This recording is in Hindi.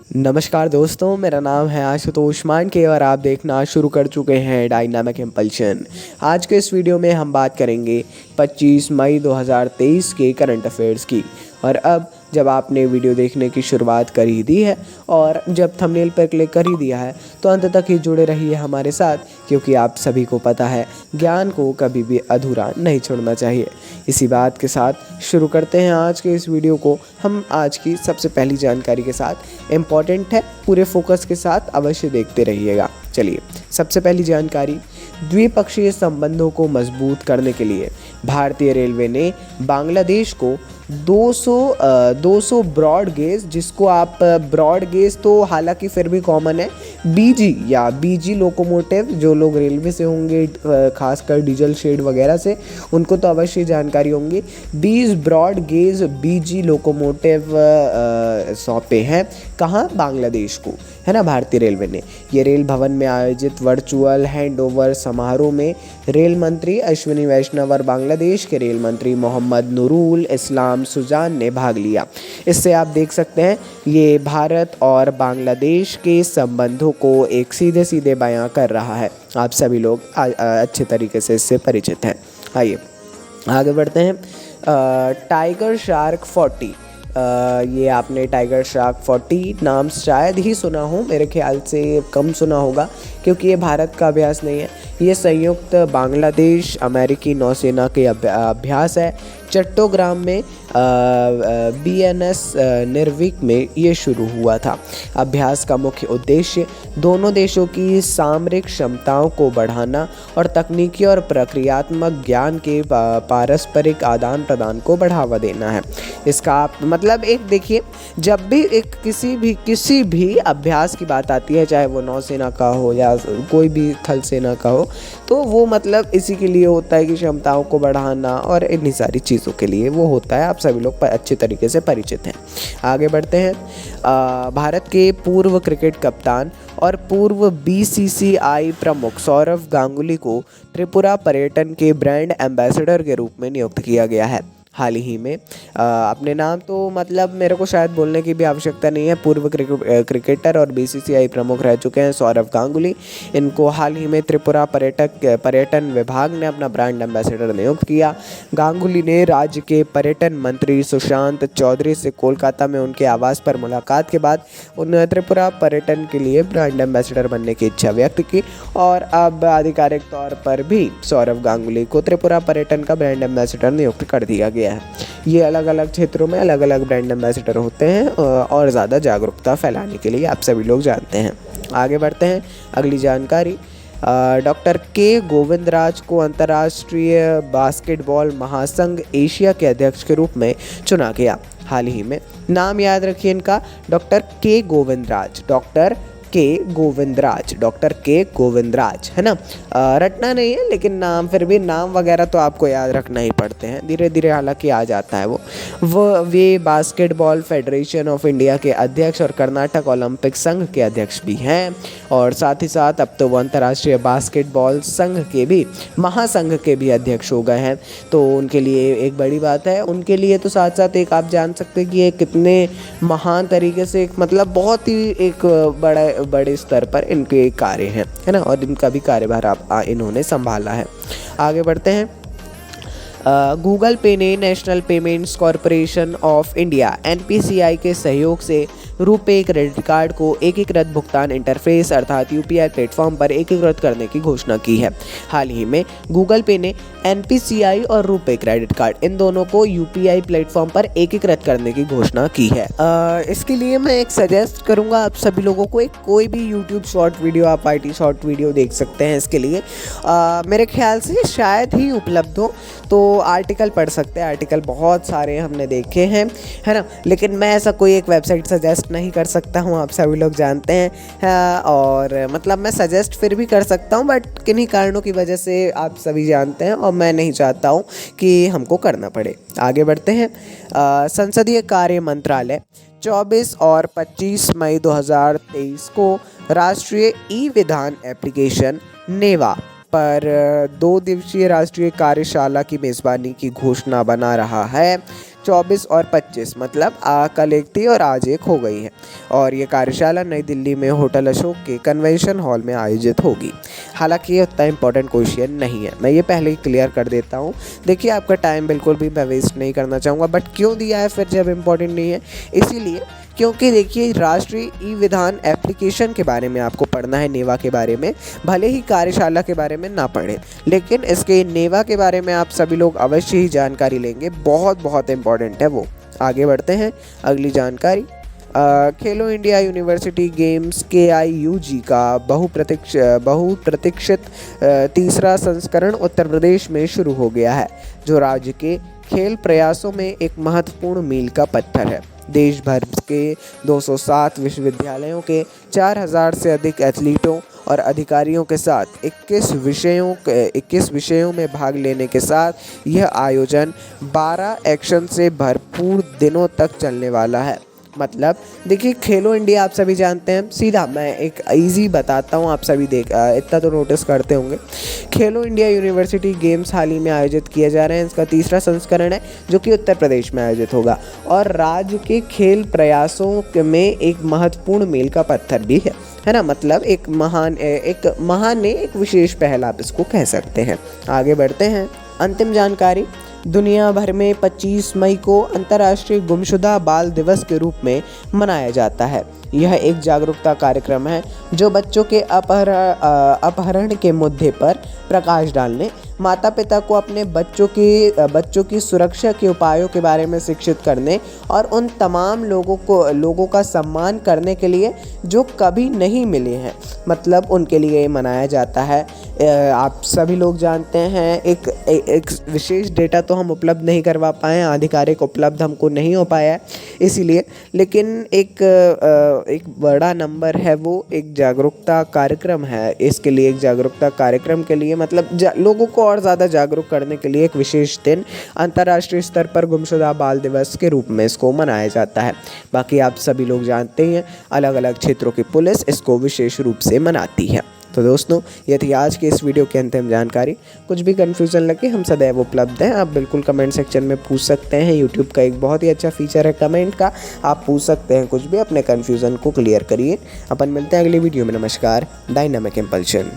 नमस्कार दोस्तों, मेरा नाम है आशुतोष मानके और आप देखना शुरू कर चुके हैं डायनामिक इम्पल्शन। आज के इस वीडियो में हम बात करेंगे 25 मई 2023 के करंट अफेयर्स की। और अब जब आपने वीडियो देखने की शुरुआत कर ही दी है और जब थंबनेल पर क्लिक कर ही दिया है तो अंत तक ही जुड़े रहिए हमारे साथ, क्योंकि आप सभी को पता है ज्ञान को कभी भी अधूरा नहीं छोड़ना चाहिए। इसी बात के साथ शुरू करते हैं आज के इस वीडियो को। हम आज की सबसे पहली जानकारी के साथ, इम्पॉर्टेंट है, पूरे फोकस के साथ अवश्य देखते रहिएगा। चलिए, सबसे पहली जानकारी, द्विपक्षीय संबंधों को मजबूत करने के लिए भारतीय रेलवे ने बांग्लादेश को 200 ब्रॉड गेज, जिसको आप ब्रॉड गेज तो हालांकि फिर भी कॉमन है, बीजी लोकोमोटिव, जो लोग रेलवे से होंगे खासकर डीजल शेड वगैरह से, उनको तो अवश्य जानकारी होंगी। 20 ब्रॉड गेज बीजी लोकोमोटिव सौंपे हैं। कहाँ? बांग्लादेश को, है ना, भारतीय रेलवे ने। ये रेल भवन में आयोजित वर्चुअल हैंडओवर समारोह में रेल मंत्री अश्विनी वैष्णव और बांग्लादेश के रेल मंत्री मोहम्मद नूरुल इस्लाम सुजान ने भाग लिया। इससे आप देख सकते हैं ये भारत और बांग्लादेश के संबंधों को एक सीधे सीधे बयां कर रहा है। आप सभी लोग अच्छे तरीके से इससे परिचित हैं। आइए आगे बढ़ते हैं। टाइगर शार्क 40, ये आपने टाइगर शार्क 40 नाम शायद ही सुना हो, मेरे ख्याल से कम सुना होगा, क्योंकि ये भारत का अभ्यास नहीं है। ये संयुक्त बांग्लादेश अमेरिकी नौसेना के अभ्यास है। चट्टोग्राम में BNS निर्विक में ये शुरू हुआ था। अभ्यास का मुख्य उद्देश्य दोनों देशों की सामरिक क्षमताओं को बढ़ाना और तकनीकी और प्रक्रियात्मक ज्ञान के पारस्परिक आदान प्रदान को बढ़ावा देना है। इसका मतलब एक देखिए, जब भी एक किसी भी अभ्यास की बात आती है, चाहे वो नौसेना का हो या कोई भी थल सेना का हो, तो वो मतलब इसी के लिए होता है कि क्षमताओं को बढ़ाना और इन्हीं सारी चीज़ों के लिए वो होता है। आप सभी लोग अच्छे तरीके से परिचित हैं। आगे बढ़ते हैं। भारत के पूर्व क्रिकेट कप्तान और पूर्व BCCI प्रमुख सौरव गांगुली को त्रिपुरा पर्यटन के ब्रांड एम्बेसडर के रूप में नियुक्त किया गया है। हाल ही में अपने नाम तो मतलब मेरे को शायद बोलने की भी आवश्यकता नहीं है, पूर्व क्रिकेटर और BCCI प्रमुख रह चुके हैं सौरव गांगुली। इनको हाल ही में त्रिपुरा पर्यटन विभाग ने अपना ब्रांड एम्बेसडर नियुक्त किया। गांगुली ने राज्य के पर्यटन मंत्री सुशांत चौधरी से कोलकाता में उनके आवास पर मुलाकात के बाद उन त्रिपुरा पर्यटन के लिए ब्रांड एम्बेसडर बनने की इच्छा व्यक्त की और अब आधिकारिक तौर पर भी सौरव गांगुली को त्रिपुरा पर्यटन का ब्रांड एम्बेसडर नियुक्त कर दिया गया है। ये अलग अलग क्षेत्रों में अलग अलग ब्रांड एम्बेसडर होते हैं और ज़्यादा जागरूकता फैलाने के लिए, आप सभी लोग जानते हैं। आगे बढ़ते हैं। अगली जानकारी, डॉक्टर के गोविंदराज को अंतर्राष्ट्रीय बास्केटबॉल महासंघ एशिया के अध्यक्ष के रूप में चुना गया। हाल ही में, नाम याद रखिए इनका, डॉक्टर के गोविंदराज, है ना। रटना नहीं है, लेकिन नाम, फिर भी नाम वगैरह तो आपको याद रखना ही पड़ते हैं, धीरे धीरे हालांकि आ जाता है वे बास्केटबॉल फेडरेशन ऑफ इंडिया के अध्यक्ष और कर्नाटक ओलंपिक संघ के अध्यक्ष भी हैं। और साथ ही साथ अब तो वो अंतर्राष्ट्रीय बास्केटबॉल संघ के भी, महासंघ के भी अध्यक्ष हो गए हैं। तो उनके लिए एक बड़ी बात है। उनके लिए तो साथ साथ एक आप जान सकते हैं कि ये कितने महान तरीके से, मतलब बहुत ही एक बड़े स्तर पर इनके कार्य हैं, है ना, और इनका भी कार्यभार इन्होंने संभाला है। आगे बढ़ते हैं। गूगल पे ने national payments corporation of India NPCI के सहयोग से रुपे क्रेडिट कार्ड को एकीकृत भुगतान इंटरफेस अर्थात UPI प्लेटफॉर्म पर एकीकृत करने की घोषणा की है। हाल ही में गूगल पे ने NPCI और रुपे क्रेडिट कार्ड, इन दोनों को UPI प्लेटफॉर्म पर एकीकृत करने की घोषणा की है। इसके लिए मैं एक सजेस्ट करूंगा आप सभी लोगों को, एक कोई भी YouTube शॉर्ट वीडियो, आप IT शॉर्ट वीडियो देख सकते हैं। इसके लिए मेरे ख्याल से शायद ही उपलब्ध हो, तो आर्टिकल पढ़ सकते हैं। आर्टिकल बहुत सारे हमने देखे हैं, है ना, लेकिन मैं ऐसा कोई एक वेबसाइट सजेस्ट नहीं कर सकता हूँ, आप सभी लोग जानते हैं। और मतलब मैं सजेस्ट फिर भी कर सकता हूँ, बट किन्हीं कारणों की वजह से आप सभी जानते हैं और मैं नहीं चाहता हूँ कि हमको करना पड़े। आगे बढ़ते हैं। संसदीय कार्य मंत्रालय 24 और 25 मई 2023 को राष्ट्रीय ई-विधान एप्लीकेशन नेवा पर 2 दिवसीय राष्ट्रीय कार्यशाला की मेज़बानी की घोषणा बना रहा है। 24 और 25 मतलब कल एक थी और आज एक हो गई है। और ये कार्यशाला नई दिल्ली में होटल अशोक के कन्वेंशन हॉल में आयोजित होगी। हालांकि ये उतना इम्पोर्टेंट क्वेश्चन नहीं है, मैं ये पहले ही क्लियर कर देता हूँ। देखिए आपका टाइम बिल्कुल भी मैं वेस्ट नहीं करना चाहूँगा, बट क्यों दिया है फिर जब इम्पोर्टेंट नहीं है? इसीलिए क्योंकि देखिए राष्ट्रीय ई विधान एप्लीकेशन के बारे में आपको पढ़ना है, नेवा के बारे में। भले ही कार्यशाला के बारे में ना पढ़ें, लेकिन इसके नेवा के बारे में आप सभी लोग अवश्य ही जानकारी लेंगे, बहुत बहुत इम्पॉर्टेंट है वो। आगे बढ़ते हैं अगली जानकारी। खेलो इंडिया यूनिवर्सिटी गेम्स KIUG का बहुप्रतीक्षित तीसरा संस्करण उत्तर प्रदेश में शुरू हो गया है, जो राज्य के खेल प्रयासों में एक महत्वपूर्ण मील का पत्थर है। देश भर के 207 विश्वविद्यालयों के 4000 से अधिक एथलीटों और अधिकारियों के साथ 21 विषयों में भाग लेने के साथ यह आयोजन 12 एक्शन से भरपूर दिनों तक चलने वाला है। मतलब देखिए खेलो इंडिया आप सभी जानते हैं, सीधा मैं एक इजी बताता हूँ, आप सभी इतना तो नोटिस करते होंगे। खेलो इंडिया यूनिवर्सिटी गेम्स हाल ही में आयोजित किए जा रहे हैं, इसका तीसरा संस्करण है जो कि उत्तर प्रदेश में आयोजित होगा और राज्य के खेल प्रयासों में एक महत्वपूर्ण मील का पत्थर भी है ना। मतलब एक महान एक विशेष पहल आप इसको कह सकते हैं। आगे बढ़ते हैं अंतिम जानकारी। दुनिया भर में 25 मई को अंतर्राष्ट्रीय गुमशुदा बाल दिवस के रूप में मनाया जाता है। यह एक जागरूकता कार्यक्रम है जो बच्चों के अपहरण के मुद्दे पर प्रकाश डालने, माता पिता को अपने बच्चों की सुरक्षा के उपायों के बारे में शिक्षित करने और उन तमाम लोगों का सम्मान करने के लिए जो कभी नहीं मिले हैं, मतलब उनके लिए ये मनाया जाता है। आप सभी लोग जानते हैं एक विशेष डेटा तो हम उपलब्ध नहीं करवा पाए हैं, आधिकारिक उपलब्ध हमको नहीं हो पाया है इसीलिए, लेकिन एक बड़ा नंबर है वो एक जागरूकता कार्यक्रम है। इसके लिए एक जागरूकता कार्यक्रम के लिए मतलब लोगों को और ज़्यादा जागरूक करने के लिए एक विशेष दिन अंतर्राष्ट्रीय स्तर पर गुमशुदा बाल दिवस के रूप में इसको मनाया जाता है। बाकी आप सभी लोग जानते हैं अलग अलग क्षेत्रों की पुलिस इसको विशेष रूप से मनाती है। तो दोस्तों ये थी आज की इस वीडियो की अंतिम जानकारी। कुछ भी कन्फ्यूज़न लगे हम सदैव उपलब्ध हैं, आप बिल्कुल कमेंट सेक्शन में पूछ सकते हैं। यूट्यूब का एक बहुत ही अच्छा फीचर है कमेंट का, आप पूछ सकते हैं कुछ भी, अपने कन्फ्यूज़न को क्लियर करिए। अपन मिलते हैं अगली वीडियो में। नमस्कार। Dynamic impulsion.